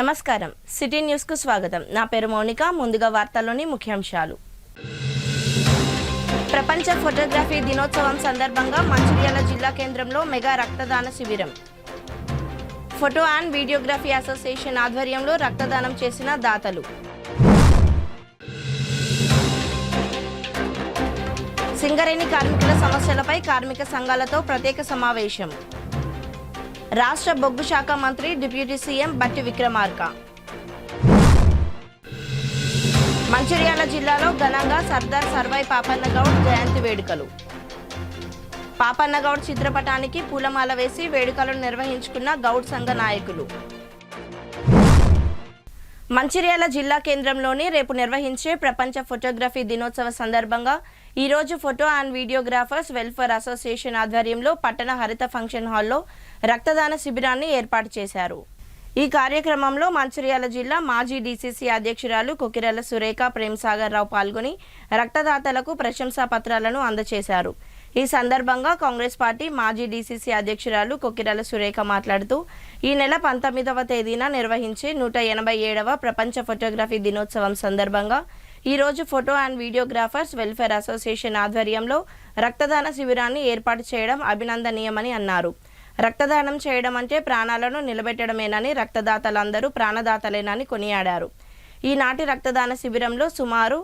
నమస్కారం city news కు స్వాగతం. నా పేరు మౌనిక. ముందుగా వార్తల్లోని ముఖ్యాంశాలు. ప్రపంచ ఫోటోగ్రఫీ దినోత్సవం సందర్భంగా మంచిర్యాల జిల్లా కేంద్రంలో మెగా రక్తదాన శిబిరం. ఫోటో అండ్ వీడియోగ్రఫీ అసోసియేషన్ ఆధ్వర్యంలో రక్తదానం చేసిన దాతలు. సింగరేణి కార్మికుల సమస్యలపై కార్మిక సంఘాలతో ప్రత్యేక సమావేశం. రాష్ట్ర బొగ్గు శాఖ మంత్రి డిప్యూటీ సీఎం బట్టి విక్రమార్క. మంచిర్యాల జిల్లాలో ఘనంగా సర్దార్ సర్వాయి పాపన్నగౌడ్ జయంతి వేడుకలు. పాపన్నగౌడ్ చిత్రపటానికి పూలమాల వేసి వేడుకలను నిర్వహించుకున్న గౌడ్ సంఘ నాయకులు. మంచిర్యాల జిల్లా కేంద్రంలోని రేపు నిర్వహించే ప్రపంచ ఫోటోగ్రఫీ దినోత్సవ సందర్భంగా ఈరోజు photo and videographers welfare association ఆధ్వర్యంలో పట్టణ హరిత ఫంక్షన్ హాల్లో రక్తదాన శిబిరాన్ని ఏర్పాటు చేశారు. ఈ కార్యక్రమంలో మంచిర్యాల జిల్లా మాజీ డీసీసీ అధ్యక్షురాలు కొకిరెల సురేఖ ప్రేమ్సాగర్ రావు పాల్గొని రక్తదాతలకు ప్రశంసా పత్రాలను అందజేశారు. ఈ సందర్భంగా కాంగ్రెస్ పార్టీ మాజీ డీసీసీ అధ్యక్షురాలు కొకిరెల సురేఖ మాట్లాడుతూ ఈ నెల 19వ తేదీన నిర్వహించే 187వ ప్రపంచ ఫోటోగ్రఫీ దినోత్సవం సందర్భంగా ఈరోజు photo and videographers welfare association ఆధ్వర్యంలో రక్తదాన శిబిరాన్ని ఏర్పాటు చేయడం అభినందనీయమని అన్నారు. రక్తదానం చేయడం అంటే ప్రాణాలను నిలబెట్టడమేనని, రక్తదాతలందరూ ప్రాణదాతలేనని కొనియాడారు. ఈనాటి రక్తదాన శిబిరంలో సుమారు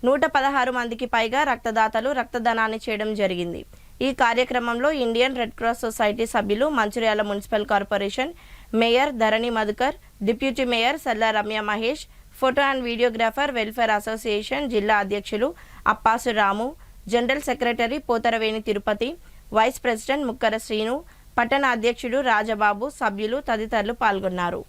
116 మందికి పైగా రక్తదాతలు రక్తదానాన్ని చేయడం జరిగింది. ఈ కార్యక్రమంలో ఇండియన్ రెడ్ క్రాస్ సొసైటీ సభ్యులు, Mancherial municipal corporation mayor Dharani Madhukar, deputy mayor Salla Ramya Mahesh, photo and videographer welfare association జిల్లా అధ్యక్షులు Appasu Ramu, general secretary Potharaveni Tirupati, vice president Mukkara Srinu, పట్టణ అధ్యక్షుడు రాజబాబు, సభ్యులు తదితరులు పాల్గొన్నారు.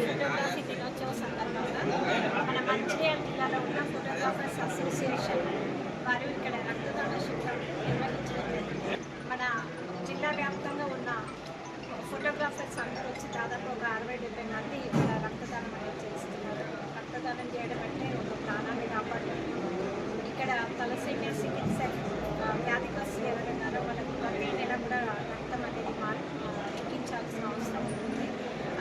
ఫోటోగ్రఫీ దినోత్సవ సందర్భంగా మన మంచిర్యాల జిల్లాలో ఉన్న ఫోటోగ్రాఫర్స్ అసోసియేషన్ వారు ఇక్కడ రక్తదాన శిబిరం నిర్వహించడం జరిగింది. మన జిల్లా వ్యాప్తంగా ఉన్న ఫోటోగ్రాఫర్స్ అందరూ వచ్చి దాదాపు ఒక 60-70 మంది ఇక్కడ రక్తదానం అనేది చేస్తున్నారు. రక్తదానం చేయడం అంటే ఒక ప్రాణాన్ని కాపాడడం. ఇక్కడ తలసేమియా సికిల్ సెల్ వ్యాధిగ్రస్తులు ఎవరున్నారో వాళ్ళకి ప్రతి నెల కూడా రక్తం అనేది ఎక్కించాల్సిన అవసరం ఉంటుంది.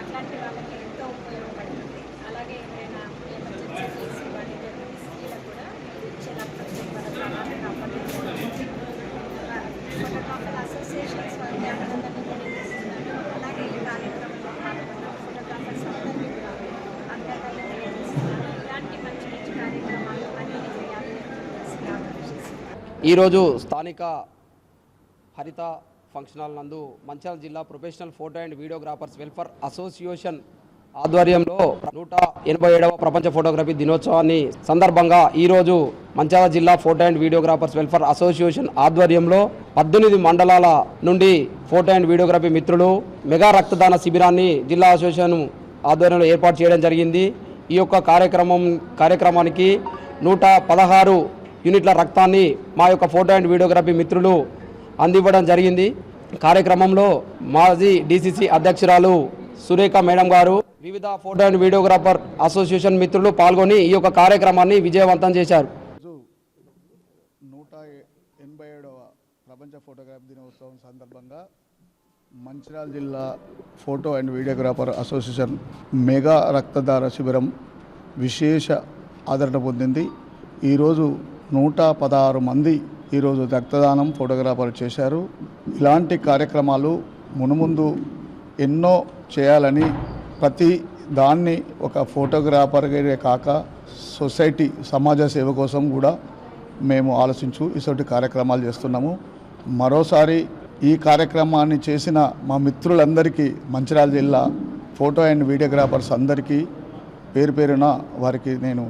అట్లాంటి వాళ్ళకి ఎంతో ఉపయోగపడుతుంది. అలాగే ఏమైనా ఎమర్జెన్సీ కేసు వాటి స్త్రీలకు కూడా ఇచ్చే రక్తం వాళ్ళ ప్రాణాన్ని కాపాడుతుంది. ఫోటోగ్రాఫర్ అసోసియేషన్స్ వారికి అభినందనలు తెలియజేస్తున్నాను. అలాగే ఈ కార్యక్రమంలో పాల్గొన్న ఫోటోగ్రాఫర్స్ ఈరోజు స్థానిక హరిత ఫంక్షన్ హాల్ నందు మంచిర్యాల జిల్లా professional photo and videographers welfare association ఆధ్వర్యంలో 187వ ప్రపంచ ఫోటోగ్రఫీ దినోత్సవాన్ని సందర్భంగా ఈరోజు మంచిర్యాల జిల్లా photo and videographers welfare association ఆధ్వర్యంలో 18 మండలాల నుండి ఫోటో అండ్ వీడియోగ్రఫీ మిత్రులు మెగా రక్తదాన శిబిరాన్ని జిల్లా అసోసియేషన్ ఆధ్వర్యంలో ఏర్పాటు చేయడం జరిగింది. ఈ యొక్క కార్యక్రమానికి 116 యూనిట్ల రక్తాన్ని మా యొక్క ఫోటో అండ్ వీడియోగ్రఫీ మిత్రులు అందివ్వడం జరిగింది. కార్యక్రమంలో మాజీ డిసిసి అధ్యక్షురాలు సురేఖ మేడం గారు, వివిధ ఫోటో అండ్ వీడియోగ్రాఫర్ అసోసియేషన్ మిత్రులు పాల్గొని ఈ యొక్క కార్యక్రమాన్ని విజయవంతం చేశారు. 187వ ప్రపంచ ఫోటోగ్రఫీ దినోత్సవం సందర్భంగా మంచిర్యాల జిల్లా photo and videographer association mega రక్తదాన శిబిరం విశేష ఆదరణ పొందింది. ఈరోజు 116 మంది ఈరోజు రక్తదానం ఫోటోగ్రాఫర్ చేశారు. ఇలాంటి కార్యక్రమాలు మునుముందు ఎన్నో చేయాలని, ప్రతి దాన్ని ఒక ఫోటోగ్రాఫర్గా కాక సొసైటీ సమాజ సేవ కోసం కూడా మేము ఆలోచించు ఇటువంటి కార్యక్రమాలు చేస్తున్నాము. మరోసారి ఈ కార్యక్రమాన్ని చేసిన మా మిత్రులందరికీ, మంచిర్యాల జిల్లా ఫోటో అండ్ వీడియోగ్రాఫర్స్ అందరికీ పేరు పేరున వారికి నేను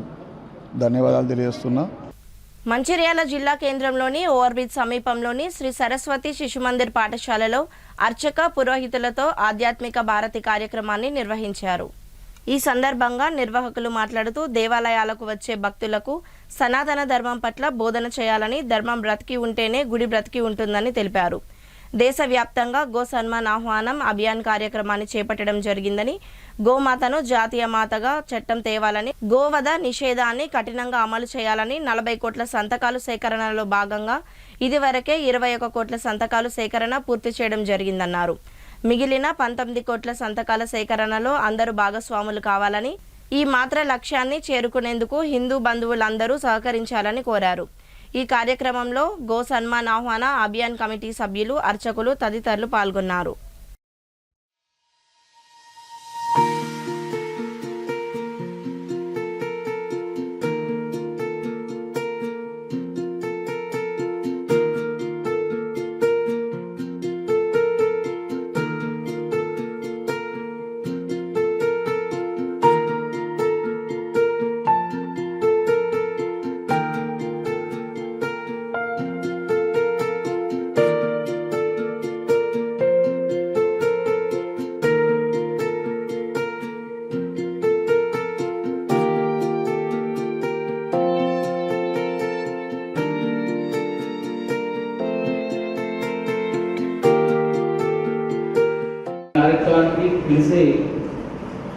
ధన్యవాదాలు తెలియజేస్తున్నా. మంచిర్యాల జిల్లా కేంద్రంలోని ఓవర్బ్రిడ్జ్ సమీపంలోని శ్రీ సరస్వతి శిశుమందిర్ పాఠశాలలో అర్చక పురోహితులతో ఆధ్యాత్మిక భారతి కార్యక్రమాన్ని నిర్వహించారు. ఈ సందర్భంగా నిర్వాహకులు మాట్లాడుతూ దేవాలయాలకు వచ్చే భక్తులకు సనాతన ధర్మం పట్ల బోధన చేయాలని, ధర్మం బ్రతికి ఉంటేనే గుడి బ్రతికి ఉంటుందని తెలిపారు. దేశవ్యాప్తంగా గో సన్మాన్ ఆహ్వానం అభియాన్ కార్యక్రమాన్ని చేపట్టడం జరిగిందని, గోమాతను జాతీయ మాతగా చట్టం తేవాలని, గోవధ నిషేధాన్ని కఠినంగా అమలు చేయాలని 40 కోట్ల సంతకాలు సేకరణలో భాగంగా ఇదివరకే 21 కోట్ల సంతకాలు సేకరణ పూర్తి చేయడం జరిగిందన్నారు. మిగిలిన 19 కోట్ల సంతకాల సేకరణలో అందరూ భాగస్వాములు కావాలని, ఈ మాత్ర లక్ష్యాన్ని చేరుకునేందుకు హిందూ బంధువులందరూ సహకరించాలని కోరారు. ఈ కార్యక్రమంలో గో సన్మాన్ ఆహ్వాన అభియాన్ కమిటీ సభ్యులు, అర్చకులు తదితరులు పాల్గొన్నారు. కార్యక్రమానికి పిలిచి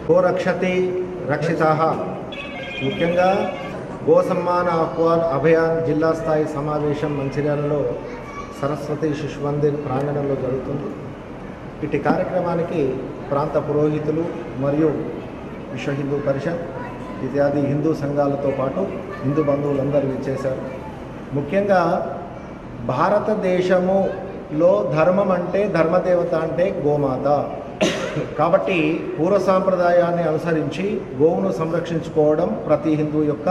గోరక్షతి రక్షితాః ముఖ్యంగా గో సమ్మాన్ ఆహ్వాన్ అభియాన్ జిల్లా స్థాయి సమావేశం మంచిర్యాలలో సరస్వతి శిశు మందిర్ ప్రాంగణంలో జరుగుతుంది. ఇటు కార్యక్రమానికి ప్రాంత పురోహితులు మరియు విశ్వ హిందూ పరిషత్ ఇత్యాది హిందూ సంఘాలతో పాటు హిందూ బంధువులందరూ ఇచ్చేశారు. ముఖ్యంగా భారతదేశములో ధర్మం అంటే, ధర్మదేవత అంటే గోమాత. కాబట్టి పూర్వ సాంప్రదాయాన్ని అనుసరించి గోవును సంరక్షించుకోవడం ప్రతి హిందూ యొక్క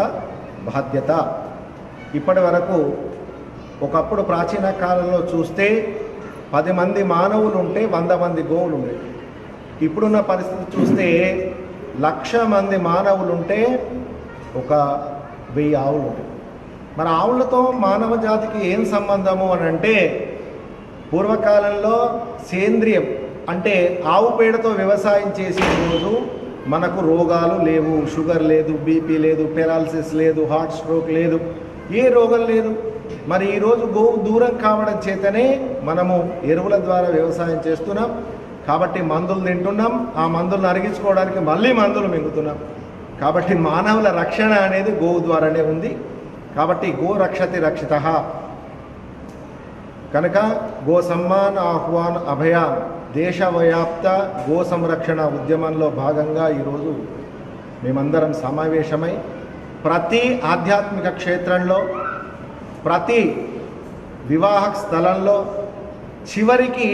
బాధ్యత. ఇప్పటి వరకు ఒకప్పుడు ప్రాచీన కాలంలో చూస్తే 10 మంది మానవులు ఉంటే 100 మంది గోవులు ఉండే. ఇప్పుడున్న పరిస్థితి చూస్తే 1,00,000 మంది మానవులు ఉంటే 1,000 ఆవులు ఉంటాయి. మరి ఆవులతో మానవ జాతికి ఏం సంబంధము అని అంటే, పూర్వకాలంలో సేంద్రియం అంటే ఆవు పేడతో వ్యవసాయం చేసే రోజు మనకు రోగాలు లేవు, షుగర్ లేదు, బీపీ లేదు, పెరాలసిస్ లేదు, హార్ట్ స్ట్రోక్ లేదు, ఏ రోగం లేదు. మరి ఈరోజు గోవు దూరం కావడం చేతనే మనము ఎరువుల ద్వారా వ్యవసాయం చేస్తున్నాం. కాబట్టి మందులు తింటున్నాం, ఆ మందులను అరిగించుకోవడానికి మళ్ళీ మందులు మింగుతున్నాం. కాబట్టి మానవుల రక్షణ అనేది గోవు ద్వారానే ఉంది. కాబట్టి గో రక్షతి రక్షితః కనుక గో సమ్మాన్ ఆహ్వాన్ అభయాన్ దేశవ్యాప్త గో సంరక్షణ ఉద్యమంలో భాగంగా ఈరోజు మేమందరం సమావేశమై ప్రతి ఆధ్యాత్మిక క్షేత్రంలో, ప్రతి వివాహ స్థలంలో, చివరికి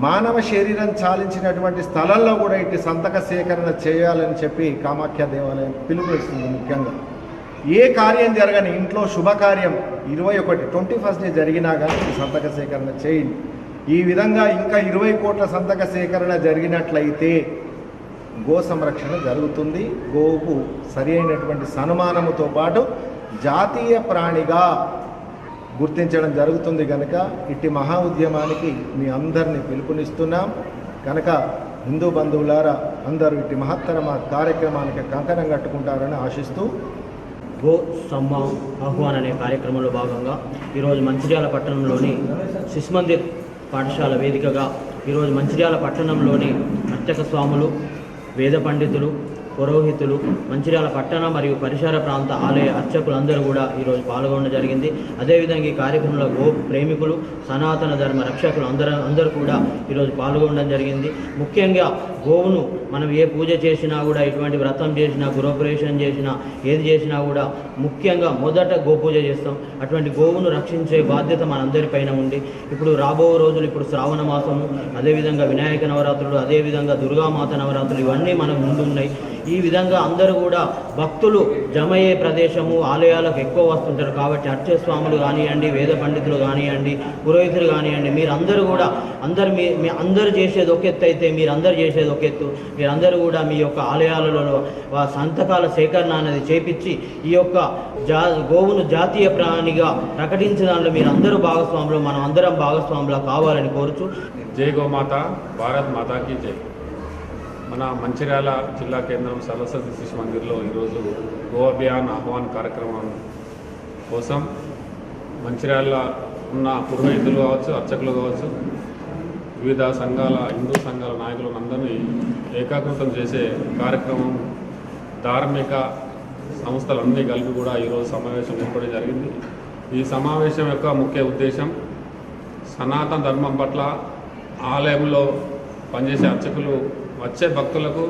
మానవ శరీరం చాలించినటువంటి స్థలంలో కూడా ఇటు సంతక సేకరణ చేయాలని చెప్పి కామాఖ్య దేవాలయం పిలుపునిస్తుంది. ముఖ్యంగా ఏ కార్యం జరగని ఇంట్లో శుభకార్యం 21 డే జరిగినా కానీ సంతక సేకరణ చేయండి. ఈ విధంగా ఇంకా 20 కోట్ల సంతక సేకరణ జరిగినట్లయితే గో సంరక్షణ జరుగుతుంది. గోవుకు సరి అయినటువంటి సన్మానముతో పాటు జాతీయ ప్రాణిగా గుర్తించడం జరుగుతుంది. కనుక ఇట్టి మహా ఉద్యమానికి మీ అందరినీ పిలుపునిస్తున్నాం. కనుక హిందూ బంధువులారా అందరూ ఇట్టి మహత్తర కార్యక్రమానికి కంకణం కట్టుకుంటారని ఆశిస్తూ గో సమ్మాన్ ఆహ్వాన్ అనే కార్యక్రమంలో భాగంగా ఈరోజు మంచిర్యాల పట్టణంలోని శిశుమందిర్ పాఠశాల వేదికగా ఈరోజు మంచిర్యాల పట్టణంలోని అర్చక స్వాములు, వేద పండితులు, పురోహితులు, మంచిర్యాల పట్టణ మరియు పరిసర ప్రాంత ఆలయ అర్చకులందరూ కూడా ఈరోజు పాల్గొనడం జరిగింది. అదేవిధంగా ఈ కార్యక్రమంలో గో ప్రేమికులు, సనాతన ధర్మ రక్షకులు అందరూ కూడా ఈరోజు పాల్గొనడం జరిగింది. ముఖ్యంగా గోవును మనం ఏ పూజ చేసినా కూడా, ఎటువంటి వ్రతం చేసినా, గృహప్రవేశం చేసినా, ఏది చేసినా కూడా ముఖ్యంగా మొదట గోపూజ చేస్తాం. అటువంటి గోవును రక్షించే బాధ్యత మనందరిపైన ఉంది. ఇప్పుడు రాబో రోజులు ఇప్పుడు శ్రావణ మాసము, అదేవిధంగా వినాయక నవరాత్రులు, అదేవిధంగా దుర్గామాత నవరాత్రులు ఇవన్నీ మనకు ముందు ఉన్నాయి. ఈ విధంగా అందరూ కూడా భక్తులు జమయ్యే ప్రదేశము ఆలయాలకు ఎక్కువ వస్తుంటారు. కాబట్టి అర్చక స్వాములు కానివ్వండి, వేద పండితులు కానివ్వండి, పురోహితులు కానివ్వండి, మీరందరూ కూడా మీ అందరూ చేసేది ఒక ఎత్తు అయితే మీరందరూ చేసేది ఒక ఎత్తు. మీరందరూ కూడా మీ యొక్క ఆలయాలలో సంతకాల సేకరణ అనేది చేపించి ఈ యొక్క గోవును జాతీయ ప్రాణిగా ప్రకటించడంలో మీరందరూ భాగస్వాములు, మనం అందరం భాగస్వాములా కావాలని కోరుచు. జై గోమాత, భారత్ మాతాకి జై. మన మంచిర్యాల జిల్లా కేంద్రం సరస్వతి శిశు మందిర్లో ఈరోజు గో అభియాన్ ఆహ్వాన్ కార్యక్రమం కోసం మంచిర్యాల ఉన్న పురోహితులు కావచ్చు, అర్చకులు కావచ్చు, వివిధ సంఘాల, హిందూ సంఘాల నాయకులను అందరినీ ఏకాకృతం చేసే కార్యక్రమం, ధార్మిక సంస్థలన్నీ కలిపి కూడా ఈరోజు సమావేశం ఏర్పడడం జరిగింది. ఈ సమావేశం యొక్క ముఖ్య ఉద్దేశం సనాతన ధర్మం పట్ల ఆలయంలో పనిచేసే అర్చకులు, వచ్చే భక్తులకు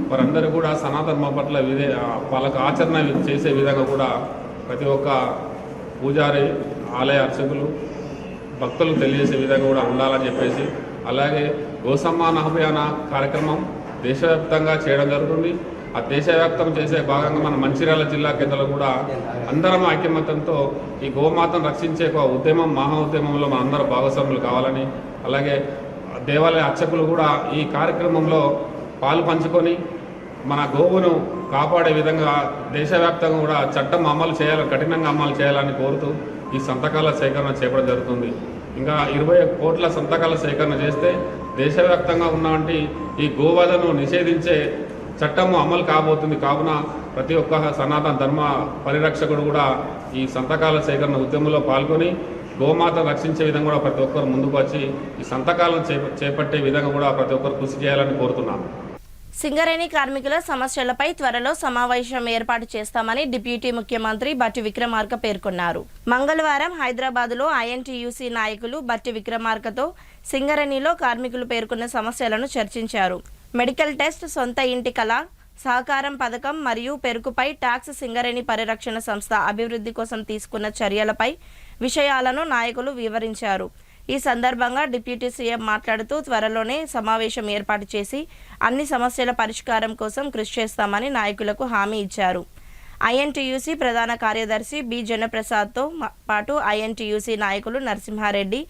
వారందరూ కూడా సనాతన ధర్మం పట్ల వాళ్ళకు ఆచరణ చేసే విధంగా కూడా ప్రతి ఒక్క పూజారి, ఆలయ అర్చకులు భక్తులకు తెలియజేసే విధంగా కూడా ఉండాలని చెప్పేసి, అలాగే గోసమ్మాన్ అభియాన కార్యక్రమం దేశవ్యాప్తంగా చేయడం జరుగుతుంది. ఆ దేశవ్యాప్తం చేసే భాగంగా మన మంచిర్యాల జిల్లా కేంద్రంలో కూడా అందరం ఐక్యమత్యంతో ఈ గోమాతను రక్షించే ఒక ఉద్యమం, మహా ఉద్యమంలో మన అందరూ భాగస్వాములు కావాలని, అలాగే దేవాలయ అర్చకులు కూడా ఈ కార్యక్రమంలో పాలు పంచుకొని మన గోవును కాపాడే విధంగా దేశవ్యాప్తంగా కూడా చట్టం అమలు చేయాలని, కఠినంగా అమలు చేయాలని కోరుతూ ఈ సంతకాల సేకరణ చేయడం జరుగుతుంది. ఇంకా 20 కోట్ల సంతకాల సేకరణ చేస్తే దేశవ్యాప్తంగా ఉన్నటువంటి ఈ గోవధను నిషేధించే చట్టము అమలు కాబోతుంది. కావున ప్రతి ఒక్క సనాతన ధర్మ పరిరక్షకుడు కూడా ఈ సంతకాల సేకరణ ఉద్యమంలో పాల్గొని గోమాతను రక్షించే విధంగా కూడా ప్రతి ఒక్కరు ముందుకు వచ్చి ఈ సంతకాలను చేపట్టే విధంగా కూడా ప్రతి ఒక్కరు కృషి చేయాలని కోరుతున్నాను. సింగరేణి కార్మికుల సమస్యలపై త్వరలో సమావేశం ఏర్పాటు చేస్తామని డిప్యూటీ ముఖ్యమంత్రి బట్టి విక్రమార్క పేర్కొన్నారు. మంగళవారం హైదరాబాద్లో ఐఎన్టీయూసీ నాయకులు బట్టి విక్రమార్కతో సింగరేణిలో కార్మికులు పేర్కొన్న సమస్యలను చర్చించారు. మెడికల్ టెస్ట్, సొంత ఇంటి కళ, సహకారం పథకం మరియు పెరుకుపై ట్యాక్స్, సింగరేణి పరిరక్షణ సంస్థ అభివృద్ధి కోసం తీసుకున్న చర్యలపై విషయాలను నాయకులు వివరించారు. ఈ సందర్భంగా డిప్యూటీ సీఎం మాట్లాడుతూ త్వరలోనే సమావేశం ఏర్పాటు చేసి అన్ని సమస్యల పరిష్కారం కోసం కృషి చేస్తామని నాయకులకు హామీ ఇచ్చారు. ఐఎన్టీయూసీ ప్రధాన కార్యదర్శి బి జనప్రసాద్తో పాటు ఐఎన్టీయూసీ నాయకులు నరసింహారెడ్డి,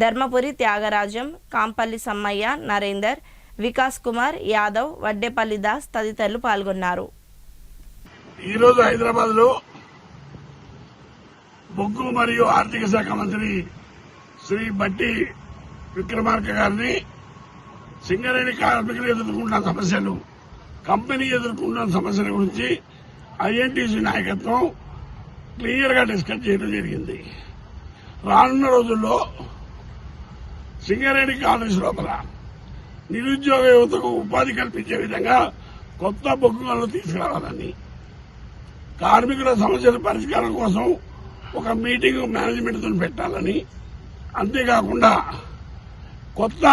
ధర్మపురి త్యాగరాజం, కాంపల్లి సమ్మయ్య, నరేందర్, వికాస్ కుమార్ యాదవ్, వడ్డేపల్లి దాస్ తదితరులు పాల్గొన్నారు. ఈరోజు హైదరాబాద్లో బొగ్గు మరియు ఆర్థిక శాఖ మంత్రి శ్రీ బట్టి విక్రమార్క గారిని సింగరేణి కార్మికులు ఎదుర్కొంటున్న సమస్యలు, కంపెనీ ఎదుర్కొంటున్న సమస్యల గురించి ఐఎన్టీసీ నాయకత్వం క్లియర్గా డిస్కస్ చేయడం జరిగింది. రానున్న రోజుల్లో సింగరేణి కాలనీస్ లోపల నిరుద్యోగ యువతకు ఉపాధి కల్పించే విధంగా కొత్త బొగ్గు గనులు తీసుకురావాలని, కార్మికుల సమస్యల పరిష్కారం కోసం ఒక మీటింగ్ మేనేజ్మెంట్తో పెట్టాలని, అంతేకాకుండా కొత్త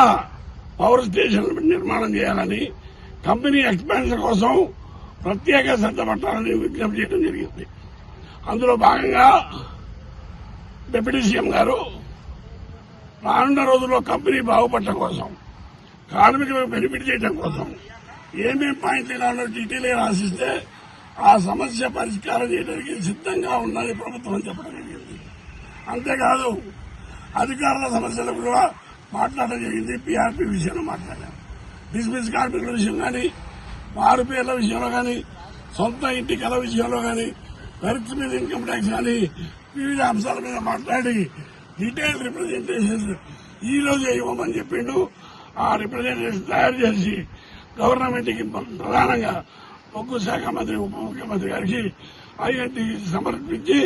పవర్ స్టేషన్ల నిర్మాణం చేయాలని, కంపెనీ ఎక్స్పాన్షన్ కోసం ప్రత్యేక శ్రద్ధ పట్టాలని విజ్ఞప్తి చేయడం జరిగింది. అందులో భాగంగా డిప్యూటీ సీఎం గారు రానున్న రోజుల్లో కంపెనీ బాగుపడటం కోసం, కార్మికులకు బెనిఫిట్ చేయడం కోసం ఏమేమి పాయింట్లు ఇలాంటి డీటెయిల్గా రాసిస్తే ఆ సమస్య పరిష్కారం చేయడానికి సిద్ధంగా ఉన్నది ప్రభుత్వం అని చెప్పడం జరిగింది. అంతేకాదు అధికారుల సమస్యలు కూడా మాట్లాడడం జరిగింది. పీఆర్పీ విషయంలో మాట్లాడాం. డిస్మిస్ కార్మికుల విషయం కానీ, వారి పేర్ల విషయంలో కానీ, సొంత ఇంటి కల విషయంలో కానీ, ఖర్చు మీద ఇన్కమ్ ట్యాక్స్ కానీ వివిధ అంశాల మీద మాట్లాడి డీటెయిల్ రిప్రజెంటేషన్స్ ఈ రోజే ఇవ్వమని చెప్పిండు. ఆ రిప్రజెంటేషన్ తయారు చేసి గవర్నమెంట్కి ప్రధానంగా బొగ్గు శాఖ మంత్రి, ఉప ముఖ్యమంత్రి గారికి ఐఎన్టీ సమర్పించి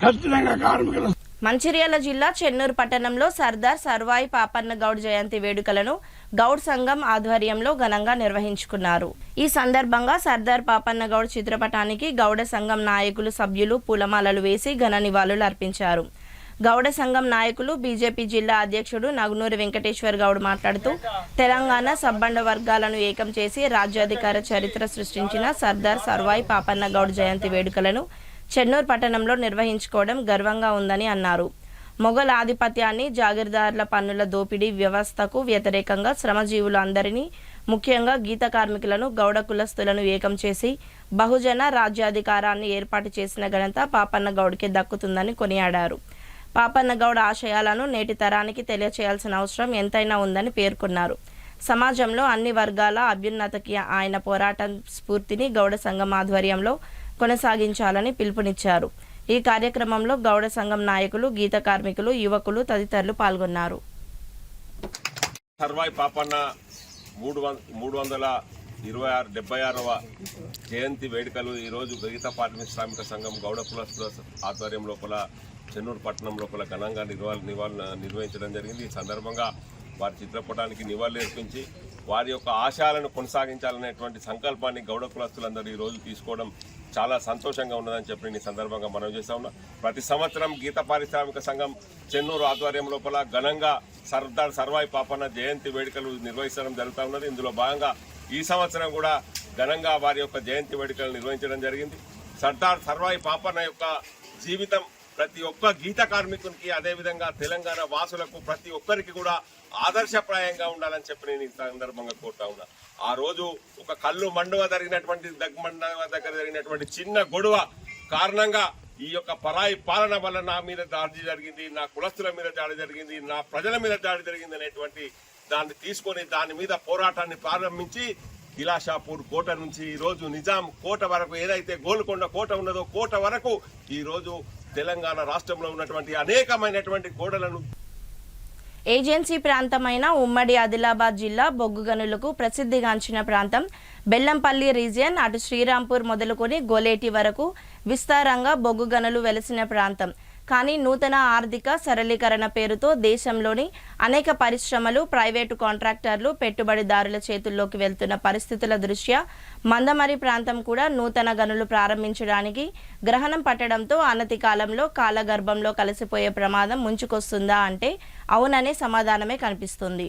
ఖచ్చితంగా కార్మికుల. మంచిర్యాల జిల్లా చెన్నూరు పట్టణంలో సర్దార్ సర్వాయి పాపన్న గౌడ్ జయంతి వేడుకలను గౌడ్ సంఘం ఆధ్వర్యంలో ఘనంగా నిర్వహించుకున్నారు. ఈ సందర్భంగా సర్దార్ పాపన్న గౌడ్ చిత్రపటానికి గౌడ సంఘం నాయకులు, సభ్యులు పూలమాలలు వేసి ఘన నివాళులు అర్పించారు. గౌడ సంఘం నాయకులు బీజేపీ జిల్లా అధ్యక్షుడు నగునూరి వెంకటేశ్వర్ గౌడ్ మాట్లాడుతూ తెలంగాణ సబ్బండ వర్గాలను ఏకం చేసి రాజ్యాధికార చరిత్ర సృష్టించిన సర్దార్ సర్వాయి పాపన్న గౌడ్ జయంతి వేడుకలను చెన్నూరు పట్టణంలో నిర్వహించుకోవడం గర్వంగా ఉందని అన్నారు. మొఘల్ ఆధిపత్యాన్ని, జాగీర్దార్ల పన్నుల దోపిడీ వ్యవస్థకు వ్యతిరేకంగా శ్రమజీవులు అందరినీ, ముఖ్యంగా గీత కార్మికులను, గౌడ కులస్తులను ఏకం చేసి బహుజన రాజ్యాధికారాన్ని ఏర్పాటు చేసిన ఘనత పాపన్న గౌడ్కే దక్కుతుందని కొనియాడారు. పాపన్న గౌడ్ ఆశయాలను నేటి తరానికి తెలియచేయాల్సిన అవసరం ఎంతైనా ఉందని పేర్కొన్నారు. సమాజంలో అన్ని వర్గాల అభ్యున్నతికి ఆయన పోరాటం స్ఫూర్తిని గౌడ సంఘం ఆధ్వర్యంలో కొనసాగించాలని పిలుపునిచ్చారు. ఈ కార్యక్రమంలో గౌడ సంఘం నాయకులు, గీత కార్మికులు, యువకులు తదితరులు పాల్గొన్నారు. సర్వాయి పాపన్న 376వ జయంతి వేడుకలు ఈరోజు గీత పార్మిక శ్రామిక సంఘం గౌడ కులస్తుల ఆధ్వర్యం లోపల చెన్నూరు పట్టణం లోపల ఘనంగా నిర్వహించడం జరిగింది. ఈ సందర్భంగా వారి చిత్రపటానికి నివాళులు అర్పించి వారి యొక్క ఆశయాలను కొనసాగించాలనేటువంటి సంకల్పాన్ని గౌడ కులస్తులందరూ ఈ రోజు తీసుకోవడం చాలా సంతోషంగా ఉన్నదని చెప్పి ఈ సందర్భంగా మనం చేస్తా ఉన్నాం. ప్రతి సంవత్సరం గీత పారిశ్రామిక సంఘం చెన్నూరు ఆధ్వర్యం లోపల ఘనంగా సర్దార్ సర్వాయి పాపన్న జయంతి వేడుకలు నిర్వహించడం జరుగుతూ ఉన్నది. ఇందులో భాగంగా ఈ సంవత్సరం కూడా ఘనంగా వారి యొక్క జయంతి వేడుకలు నిర్వహించడం జరిగింది. సర్దార్ సర్వాయి పాపన్న యొక్క జీవితం ప్రతి ఒక్క గీత కార్మికునికి, అదేవిధంగా తెలంగాణ వాసులకు ప్రతి ఒక్కరికి కూడా ఆదర్శప్రాయంగా ఉండాలని చెప్పి నేను ఈ సందర్భంగా కోరుతా ఉన్నా. ఆ రోజు ఒక కళ్ళు మండువ జరిగినటువంటి దగ్గర జరిగినటువంటి చిన్న గొడవ కారణంగా ఈ యొక్క పరాయి పాలన వల్ల నా మీద దాడి జరిగింది, నా కులస్తుల మీద దాడి జరిగింది, నా ప్రజల మీద దాడి జరిగింది అనేటువంటి దాన్ని తీసుకొని దాని మీద పోరాటాన్ని ప్రారంభించి కిలాషాపూర్ కోట నుంచి ఈ రోజు నిజాం కోట వరకు, ఏదైతే గోల్కొండ కోట ఉన్నదో కోట వరకు ఈ రోజు తెలంగాణ రాష్ట్రంలో ఉన్నటువంటి అనేకమైనటువంటి గోడలను. ఏజెన్సీ ప్రాంతమైన ఉమ్మడి ఆదిలాబాద్ జిల్లా బొగ్గు గనులకు ప్రసిద్ధిగాంచిన ప్రాంతం బెల్లంపల్లి రీజియన్. అటు శ్రీరాంపూర్ మొదలుకొని గోలేటి వరకు విస్తారంగా బొగ్గు గనులు వెలసిన ప్రాంతం. కానీ నూతన ఆర్థిక సరళీకరణ పేరుతో దేశంలోని అనేక పరిశ్రమలు, ప్రైవేటు కాంట్రాక్టర్లు, పెట్టుబడిదారుల చేతుల్లోకి వెళ్తున్న పరిస్థితుల దృష్ట్యా మందమరి ప్రాంతం కూడా నూతన గనులు ప్రారంభించడానికి గ్రహణం పట్టడంతో అనతి కాలంలో కాలగర్భంలో కలిసిపోయే ప్రమాదం ముంచుకొస్తుందా అంటే అవుననే సమాధానమే కనిపిస్తుంది.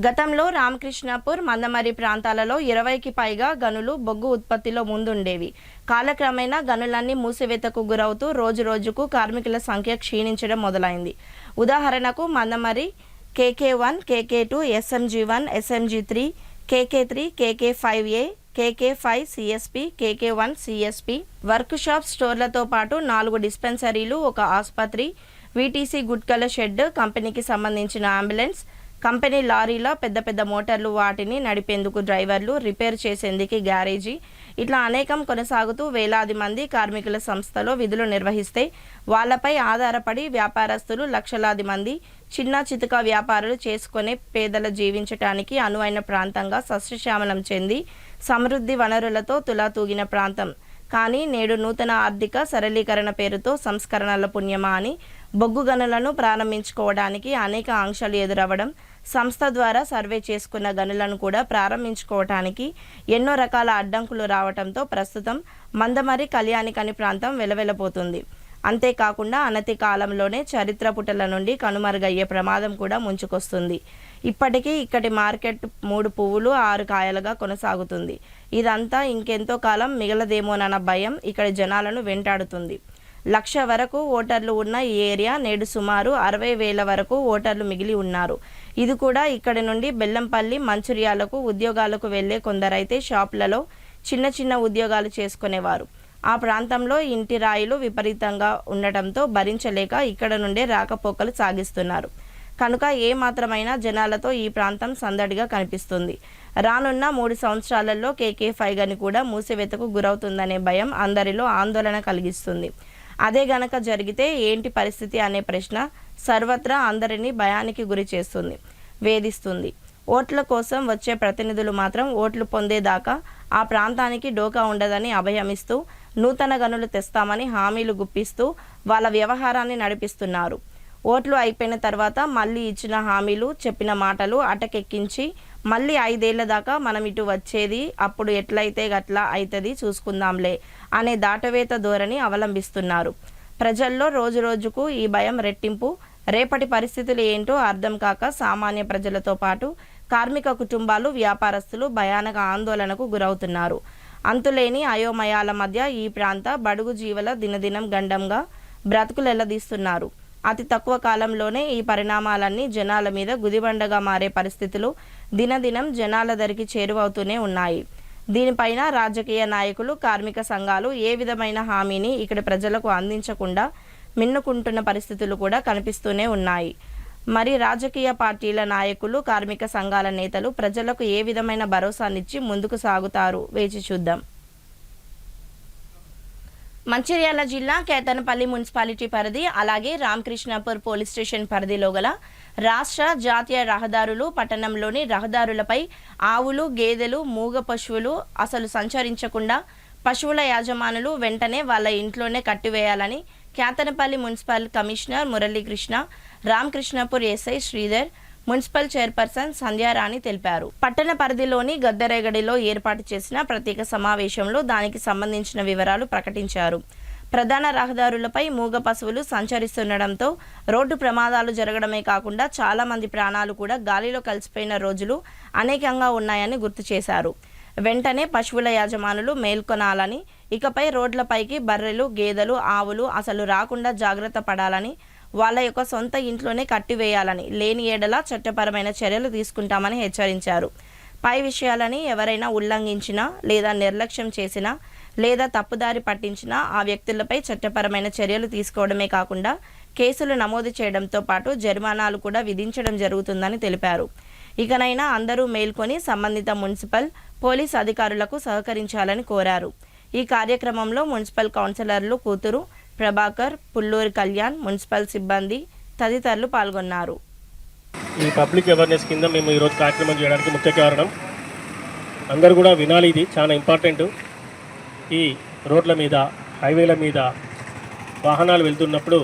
గతంలో రామకృష్ణాపూర్, మందమరి ప్రాంతాలలో 20కి పైగా గనులు బొగ్గు ఉత్పత్తిలో ముందుండేవి. కాలక్రమేణా గనులన్నీ మూసివేతకు గురవుతూ రోజు రోజుకు కార్మికుల సంఖ్య క్షీణించడం మొదలైంది. ఉదాహరణకు Mandamarri KK1, KK2, SMG1, SMG3, KK3, KK5A, KK5 CSP, KK1 CSP, workshop, స్టోర్లతో పాటు 4 డిస్పెన్సరీలు, ఒక ఆసుపత్రి, VTC గుట్కల షెడ్, కంపెనీకి సంబంధించిన అంబులెన్స్, కంపెనీ లారీల పెద్ద పెద్ద మోటార్లు, వాటిని నడిపేందుకు డ్రైవర్లు, రిపేర్ చేసేందుకు గ్యారేజీ, ఇట్లా అనేకం కొనసాగుతూ వేలాది మంది కార్మికుల సంస్థలో విధులు నిర్వహిస్తే వాళ్లపై ఆధారపడి వ్యాపారస్తులు లక్షలాది మంది చిన్న చితక వ్యాపారాలు చేసుకునే పేదల జీవించటానికి అనువైన ప్రాంతంగా సస్యశ్యామలం చెంది సమృద్ధి వనరులతో తులాతూగిన ప్రాంతం. కానీ నేడు నూతన ఆర్థిక సరళీకరణ పేరుతో సంస్కరణల పుణ్యమా అని బొగ్గు గనులను ప్రారంభించుకోవడానికి అనేక ఆంక్షలు ఎదురవ్వడం, సంస్థ ద్వారా సర్వే చేసుకున్న గనులను కూడా ప్రారంభించుకోవటానికి ఎన్నో రకాల అడ్డంకులు రావడంతో ప్రస్తుతం మందమరి, కళ్యాణికని ప్రాంతం వెలవెలపోతుంది. అంతేకాకుండా అనతి కాలంలోనే చరిత్ర పుటల నుండి కనుమరుగయ్యే ప్రమాదం కూడా ముంచుకొస్తుంది. ఇప్పటికీ ఇక్కడి మార్కెట్ 3 పువ్వులు 6 కాయలుగా కొనసాగుతుంది. ఇదంతా ఇంకెంతో కాలం మిగలదేమోనన్న భయం ఇక్కడి జనాలను వెంటాడుతుంది. 1,00,000 వరకు ఓటర్లు ఉన్న ఈ ఏరియా నేడు సుమారు 60,000 వరకు ఓటర్లు మిగిలి ఉన్నారు. ఇది కూడా ఇక్కడి నుండి బెల్లంపల్లి, మంచిర్యాలకు ఉద్యోగాలకు వెళ్లే కొందరైతే షాపులలో చిన్న చిన్న ఉద్యోగాలు చేసుకునేవారు. ఆ ప్రాంతంలో ఇంటి రాయిలు విపరీతంగా ఉండటంతో భరించలేక ఇక్కడ నుండే రాకపోకలు సాగిస్తున్నారు. కనుక ఏమాత్రమైనా జనాలతో ఈ ప్రాంతం సందడిగా కనిపిస్తుంది. రానున్న 3 సంవత్సరాలలో KK5 గని కూడా మూసివేతకు గురవుతుందనే భయం అందరిలో ఆందోళన కలిగిస్తుంది. అదే గనక జరిగితే ఏంటి పరిస్థితి అనే ప్రశ్న సర్వత్రా అందరినీ భయానికి గురి చేస్తుంది, వేధిస్తుంది. ఓట్ల కోసం వచ్చే ప్రతినిధులు మాత్రం ఓట్లు పొందేదాకా ఆ ప్రాంతానికి డోకా ఉండదని అభయమిస్తూ నూతన గనులు తెస్తామని హామీలు గుప్పిస్తూ వాళ్ళ వ్యవహారాన్ని నడిపిస్తున్నారు. ఓట్లు అయిపోయిన తర్వాత మళ్ళీ ఇచ్చిన హామీలు చెప్పిన మాటలు అటకెక్కించి మళ్ళీ 5 ఏళ్ల దాకా మనం ఇటు వచ్చేది, అప్పుడు ఎట్లయితే గట్లా అవుతుంది చూసుకుందాంలే అనే దాటవేత ధోరణి అవలంబిస్తున్నారు. ప్రజల్లో రోజురోజుకు ఈ భయం రెట్టింపు. రేపటి పరిస్థితులు ఏంటో అర్థం కాక సామాన్య ప్రజలతో పాటు కార్మిక కుటుంబాలు, వ్యాపారస్తులు భయానక ఆందోళనకు గురవుతున్నారు. అంతులేని అయోమయాల మధ్య ఈ ప్రాంత బడుగు జీవుల దినదినం గండంగా బ్రతుకులెల్లదీస్తున్నారు. అతి తక్కువ కాలంలోనే ఈ పరిణామాలన్నీ జనాల మీద గుదిబండగా మారే పరిస్థితులు దినదినం జనాల దరికి చేరువవుతూనే ఉన్నాయి. దీనిపైన రాజకీయ నాయకులు, కార్మిక సంఘాలు ఏ విధమైన హామీని ఇక్కడి ప్రజలకు అందించకుండా మిన్నుకుంటున్న పరిస్థితులు కూడా కనిపిస్తూనే ఉన్నాయి. మరి రాజకీయ పార్టీల నాయకులు, కార్మిక సంఘాల నేతలు ప్రజలకు ఏ విధమైన భరోసానిచ్చి ముందుకు సాగుతారు? వేచి చూద్దాం. మంచిర్యాల జిల్లా కేతనపల్లి మున్సిపాలిటీ పరిధి, అలాగే రామకృష్ణాపూర్ పోలీస్ స్టేషన్ పరిధిలో గల రాష్ట్ర జాతీయ రహదారులు, పట్టణంలోని రహదారులపై ఆవులు, గేదెలు, మూగ పశువులు అసలు సంచరించకుండా పశువుల యాజమానులు వెంటనే వాళ్ళ ఇంట్లోనే కట్టివేయాలని Kethanapalli municipal commissioner Muralikrishna, Ramakrishnapur SI Sridhar, municipal chairperson Sandhyarani తెలిపారు. పట్టణ పరిధిలోని గద్దరేగడిలో ఏర్పాటు చేసిన ప్రత్యేక సమావేశంలో దానికి సంబంధించిన వివరాలు ప్రకటించారు. ప్రధాన రహదారులపై మూగ పశువులు సంచరిస్తుండడంతో రోడ్డు ప్రమాదాలు జరగడమే కాకుండా చాలా మంది ప్రాణాలు కూడా గాలిలో కలిసిపోయిన రోజులు అనేకంగా ఉన్నాయని గుర్తు చేశారు. వెంటనే పశువుల యాజమానులు మేల్కొనాలని, ఇకపై రోడ్లపైకి బర్రెలు, గేదెలు, ఆవులు అసలు రాకుండా జాగ్రత్త పడాలని, వాళ్ళ యొక్క సొంత ఇంట్లోనే కట్టివేయాలని, లేని ఏడల చట్టపరమైన చర్యలు తీసుకుంటామని హెచ్చరించారు. పై విషయాలని ఎవరైనా ఉల్లంఘించినా లేదా నిర్లక్ష్యం చేసినా లేదా తప్పుదారి పట్టించినా ఆ వ్యక్తులపై చట్టపరమైన చర్యలు తీసుకోవడమే కాకుండా కేసులు నమోదు చేయడంతో పాటు జరిమానాలు కూడా విధించడం జరుగుతుందని తెలిపారు. ఇకనైనా అందరూ మేల్కొని సంబంధిత మున్సిపల్, పోలీస్ అధికారులకు సహకరించాలని కోరారు. ఈ కార్యక్రమంలో మున్సిపల్ కౌన్సిలర్లు కూతురు ప్రభాకర్, పుల్లూరి కళ్యాణ్, మున్సిపల్ సిబ్బంది తదితరులు పాల్గొన్నారు. ఈ పబ్లిక్ అవేర్నెస్ కింద మేము ఈరోజు కార్యక్రమం చేయడానికి ముఖ్య కారణం, అందరూ కూడా వినాలి, ఇది చాలా ఇంపార్టెంట్. ఈ రోడ్ల మీద, హైవేల మీద వాహనాలు వెళ్తున్నప్పుడు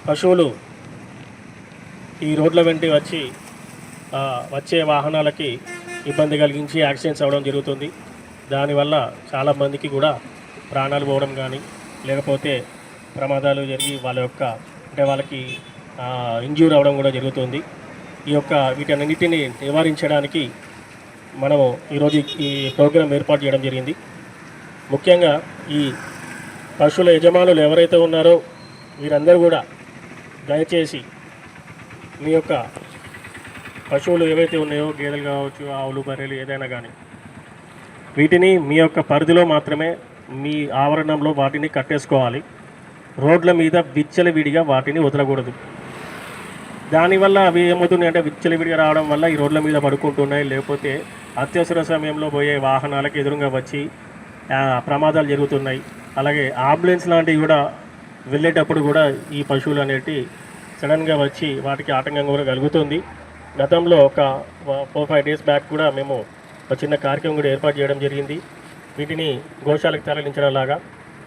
పశువులు ఈ రోడ్ల వెంట వచ్చే వాహనాలకి ఇబ్బంది కలిగించి యాక్సిడెంట్స్ అవ్వడం జరుగుతుంది. దానివల్ల చాలామందికి కూడా ప్రాణాలు పోవడం కానీ, లేకపోతే ప్రమాదాలు జరిగి వాళ్ళకి ఇంజ్యూర్ అవ్వడం కూడా జరుగుతుంది. వీటన్నిటిని నివారించడానికి మనము ఈరోజు ఈ ప్రోగ్రాం ఏర్పాటు చేయడం జరిగింది. ముఖ్యంగా ఈ పశువుల యజమానులు ఎవరైతే ఉన్నారో వీరందరూ కూడా దయచేసి మీ యొక్క పశువులు ఏవైతే ఉన్నాయో, గేదెలు కావచ్చు, ఆవులు, బర్రెలు ఏదైనా కానీ, వీటిని మీ యొక్క పరిధిలో మాత్రమే మీ ఆవరణంలో వాటిని కట్టేసుకోవాలి. రోడ్ల మీద విచ్చలవిడిగా వాటిని వదలకూడదు. దానివల్ల అవి ఏమవుతున్నాయి అంటే విచ్చలవిడిగా రావడం వల్ల ఈ రోడ్ల మీద పడుకుంటున్నాయి, లేకపోతే అత్యవసర సమయంలో పోయే వాహనాలకు ఎదురుగా వచ్చి ప్రమాదాలు జరుగుతున్నాయి. అలాగే అంబులెన్స్ లాంటివి కూడా వెళ్ళేటప్పుడు కూడా ఈ పశువులు అనేవి సడన్గా వచ్చి వాటికి ఆటంకం కూడా కలుగుతుంది. గతంలో ఒక 4-5 డేస్ బ్యాక్ కూడా మేము ఒక చిన్న కార్యక్రమం కూడా ఏర్పాటు చేయడం జరిగింది, వీటిని గోశాలకు తరలించడం లాగా.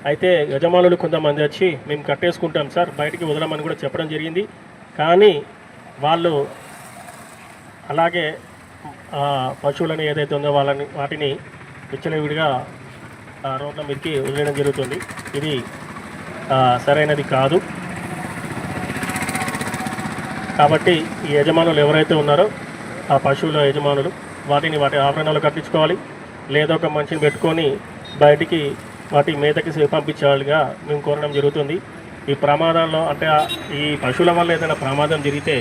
అయితే యజమానులు కొంతమంది వచ్చి మేము కట్టేసుకుంటాం సార్, బయటికి వదలమని కూడా చెప్పడం జరిగింది. కానీ వాళ్ళు అలాగే పశువులను ఏదైతే ఉందో వాటిని విచ్చలవిడిగా రోడ్ల మీదకి వదిలేయడం జరుగుతుంది. ఇది సరైనది కాదు. కాబట్టి ఈ యజమానులు ఎవరైతే ఉన్నారో ఆ పశువుల యజమానులు వాటి ఆవరణలో కట్టించుకోవాలి, లేదా ఒక మనిషిని పెట్టుకొని బయటికి వాటి మేతకి పంపించాలిగా మేము కోరడం జరుగుతుంది. ఈ ప్రమాదాల్లో అంటే ఈ పశువుల వల్ల ఏదైనా ప్రమాదం జరిగితే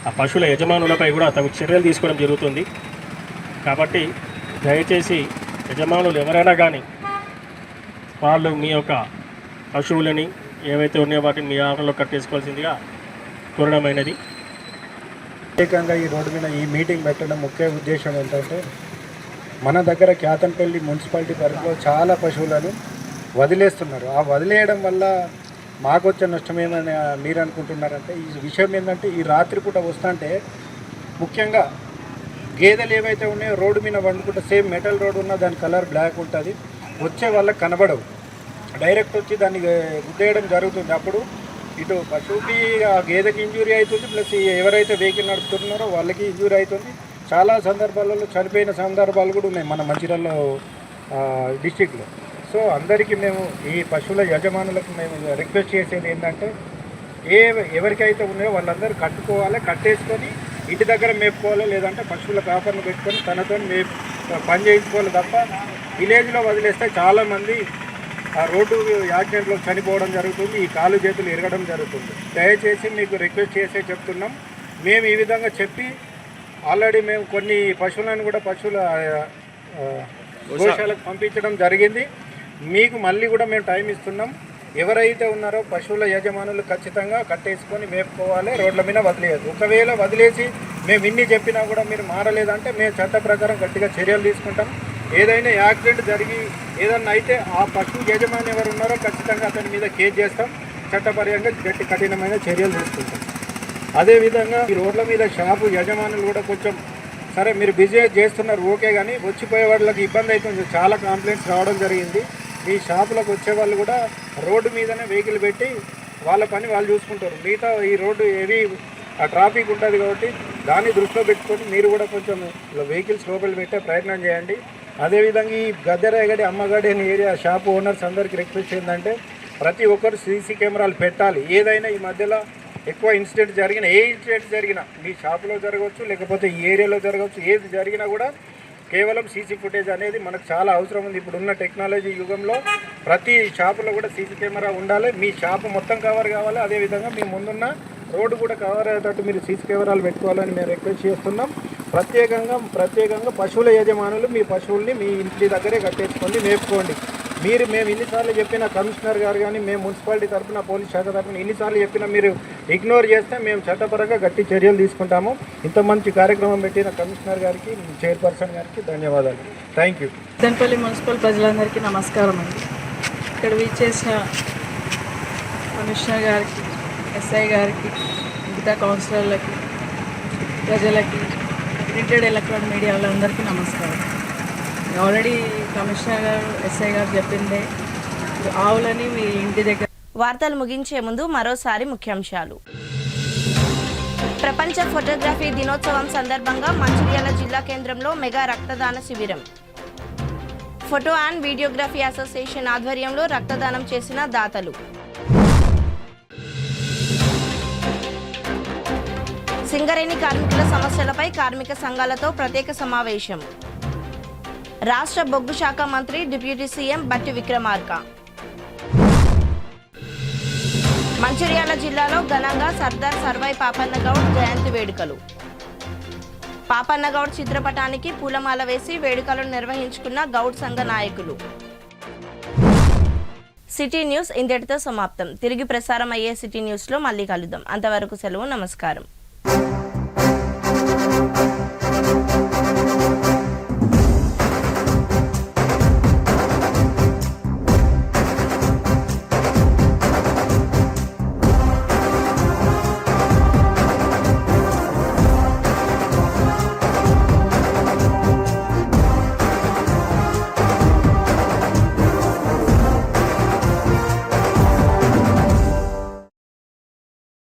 ఆ పశువుల యజమానులపై కూడా తగు చర్యలు తీసుకోవడం జరుగుతుంది. కాబట్టి దయచేసి యజమానులు ఎవరైనా కానీ వాళ్ళు మీ యొక్క పశువులని ఏవైతే ఉన్నాయో వాటిని మీ ఆహారంలో కట్టేసుకోవాల్సిందిగా కోరడమైనది. ప్రత్యేకంగా ఈ రోడ్డు మీద ఈ మీటింగ్ పెట్టడం ముఖ్య ఉద్దేశం ఏంటంటే మన దగ్గర క్యాతన్పల్లి మున్సిపాలిటీ పరిధిలో చాలా పశువులను వదిలేస్తున్నారు. ఆ వదిలేయడం వల్ల మాకు వచ్చే నష్టం ఏమని మీరు అనుకుంటున్నారంటే ఈ విషయం ఏంటంటే ఈ రాత్రిపూట వస్తుంటే ముఖ్యంగా గేదెలు ఏవైతే ఉన్నాయో రోడ్డు మీద వండుకుంటే సేమ్ మెటల్ రోడ్ ఉన్న దాని కలర్ బ్లాక్ ఉంటుంది, వచ్చే వాళ్ళకి కనబడవు, డైరెక్ట్ వచ్చి దాన్ని గుద్దేయడం జరుగుతుంది. అప్పుడు ఇటు పశువుకి ఆ గేదెకి ఇంజూరీ అవుతుంది, ప్లస్ ఎవరైతే వెహికల్ నడుపుతున్నారో వాళ్ళకి ఇంజూరీ అవుతుంది. చాలా సందర్భాలలో చనిపోయిన సందర్భాలు కూడా ఉన్నాయి మన మంచిర్యాల డిస్టిక్లో. సో అందరికీ మేము ఈ పశువుల యజమానులకు మేము రిక్వెస్ట్ చేసేది ఏంటంటే ఎవరికైతే ఉన్నాయో వాళ్ళందరూ కట్టుకోవాలి, కట్టేసుకొని ఇంటి దగ్గర మేపుకోవాలి, లేదంటే పశువుల కాపర్ను పెట్టుకొని తనతో పని చేయించుకోవాలి తప్ప విలేజ్లో వదిలేస్తే చాలామంది ఆ రోడ్డు యాక్సిడెంట్లో చనిపోవడం జరుగుతుంది, ఈ కాలు చేతులు ఎరగడం జరుగుతుంది. దయచేసి మీకు రిక్వెస్ట్ చేసే చెప్తున్నాం. మేము ఈ విధంగా చెప్పి ఆల్రెడీ మేము కొన్ని పశువులను కూడా పశువుల గోశాలకు పంపించడం జరిగింది. మీకు మళ్ళీ కూడా మేము టైం ఇస్తున్నాం. ఎవరైతే ఉన్నారో పశువుల యజమానులు ఖచ్చితంగా కట్టేసుకొని మేపుకోవాలి, రోడ్ల మీద వదిలేయదు. ఒకవేళ వదిలేసి మేము ఇన్ని చెప్పినా కూడా మీరు మారలేదంటే మేము చట్ట ప్రకారం గట్టిగా చర్యలు తీసుకుంటాం. ఏదైనా యాక్సిడెంట్ జరిగి ఏదన్నా అయితే ఆ పశువు యజమాని ఎవరు ఉన్నారో ఖచ్చితంగా అతని మీద కేసు చేస్తాం, చట్టపరంగా కఠినమైన చర్యలు తీసుకుంటాం. అదేవిధంగా ఈ రోడ్ల మీద షాపు యజమానులు కూడా కొంచెం సరే మీరు బిజినెస్ చేస్తున్నారు ఓకే, కానీ వచ్చిపోయే వాళ్ళకి ఇబ్బంది అవుతుంది. చాలా కంప్లైంట్స్ రావడం జరిగింది. ఈ షాపులకు వచ్చే వాళ్ళు కూడా రోడ్డు మీదనే వెహికల్ పెట్టి వాళ్ళ పని వాళ్ళు చూసుకుంటారు. మిగతా ఈ రోడ్డు ఏవి ట్రాఫిక్ ఉంటుంది కాబట్టి దాన్ని దృష్టిలో పెట్టుకొని మీరు కూడా కొంచెం వెహికల్స్ లోపల పెట్టే ప్రయత్నం చేయండి. అదేవిధంగా ఈ గద్దెరాయగడి అమ్మగడి అనే ఏరియా షాప్ ఓనర్స్ అందరికీ రిక్వెస్ట్ ఏంటంటే ప్రతి ఒక్కరు సీసీ కెమెరాలు పెట్టాలి. ఏదైనా ఈ మధ్యలో ఎక్కువ ఇన్సిడెంట్ జరిగిన ఏ ఇన్సిడెంట్ జరిగినా మీ షాపులో జరగవచ్చు, లేకపోతే ఈ ఏరియాలో జరగవచ్చు, ఏది జరిగినా కూడా కేవలం సీసీ ఫుటేజ్ అనేది మనకు చాలా అవసరం ఉంది. ఇప్పుడున్న టెక్నాలజీ యుగంలో ప్రతి షాపులో కూడా సీసీ కెమెరా ఉండాలి. మీ షాపు మొత్తం కవర్ కావాలి, అదేవిధంగా మీ ముందున్న రోడ్డు కూడా కవర్ అయ్యేటట్టు మీరు సీసీ కెమెరాలు పెట్టుకోవాలని మేము రిక్వెస్ట్ చేస్తున్నాం. ప్రత్యేకంగా పశువుల యజమానులు మీ పశువుల్ని మీ ఇంటి దగ్గరే కట్టేసుకోండి, మేపుకోండి. మేము ఇన్నిసార్లు చెప్పిన కమిషనర్ గారు కానీ మేము మున్సిపాలిటీ తరఫున పోలీస్ శాఖ తరఫున ఇన్నిసార్లు చెప్పినా మీరు ఇగ్నోర్ చేస్తే మేము చట్టపరంగా గట్టి చర్యలు తీసుకుంటాము. ఇంత మంచి కార్యక్రమం పెట్టిన కమిషనర్ గారికి, చైర్పర్సన్ గారికి ధన్యవాదాలు. Thank you. పెద్దపల్లి మున్సిపల్ ప్రజలందరికీ నమస్కారం అండి. ఇక్కడ విచ్చేసిన కమిషనర్ గారికి, ఎస్ఐ గారికి, మిగతా కౌన్సిలర్లకి, ప్రజలకి, ప్రింటెడ్ ఎలక్ట్రానిక్ మీడియా వాళ్ళందరికీ నమస్కారం. ఆల్రెడీ కమిషనర్ గారు, ఎస్ఐ గారు చెప్పిందే ఆవులని మీ ఇంటి దగ్గర. వార్తలు ముగించే ముందు మరోసారి ముఖ్యాంశాలు. ప్రపంచ ఫోటోగ్రఫీ దినోత్సవం సందర్భంగా మంచిర్యాల జిల్లా కేంద్రంలో మెగా రక్తదాన శిబిరం. ఫోటో అండ్ వీడియోగ్రఫీ అసోసియేషన్ ఆధ్వర్యంలో రక్తదానం చేసిన దాతలు. సింగరేణి కార్మికుల సమస్యలపై కార్మిక సంఘాలతో ప్రత్యేక సమావేశం. రాష్ట్ర బొగ్గు శాఖ మంత్రి డిప్యూటీ సీఎం బట్టి విక్రమార్క. మంచిర్యాల జిల్లాలో ఘనంగా సర్దార్ సర్వై పాపన్నగౌడ్ జయంతి వేడుకలు. పాపన్నగౌడ్ చిత్రపటానికి పూలమాల వేసి వేడుకలను నిర్వహించుకున్న గౌడ్ సంఘ నాయకులు. సిటీ న్యూస్ ఇంతటితో సమాప్తం. తిరిగి ప్రసారం అయ్యే సిటీ న్యూస్లో మళ్ళీ కలుద్దాం. అంతవరకు సెలవు. నమస్కారం.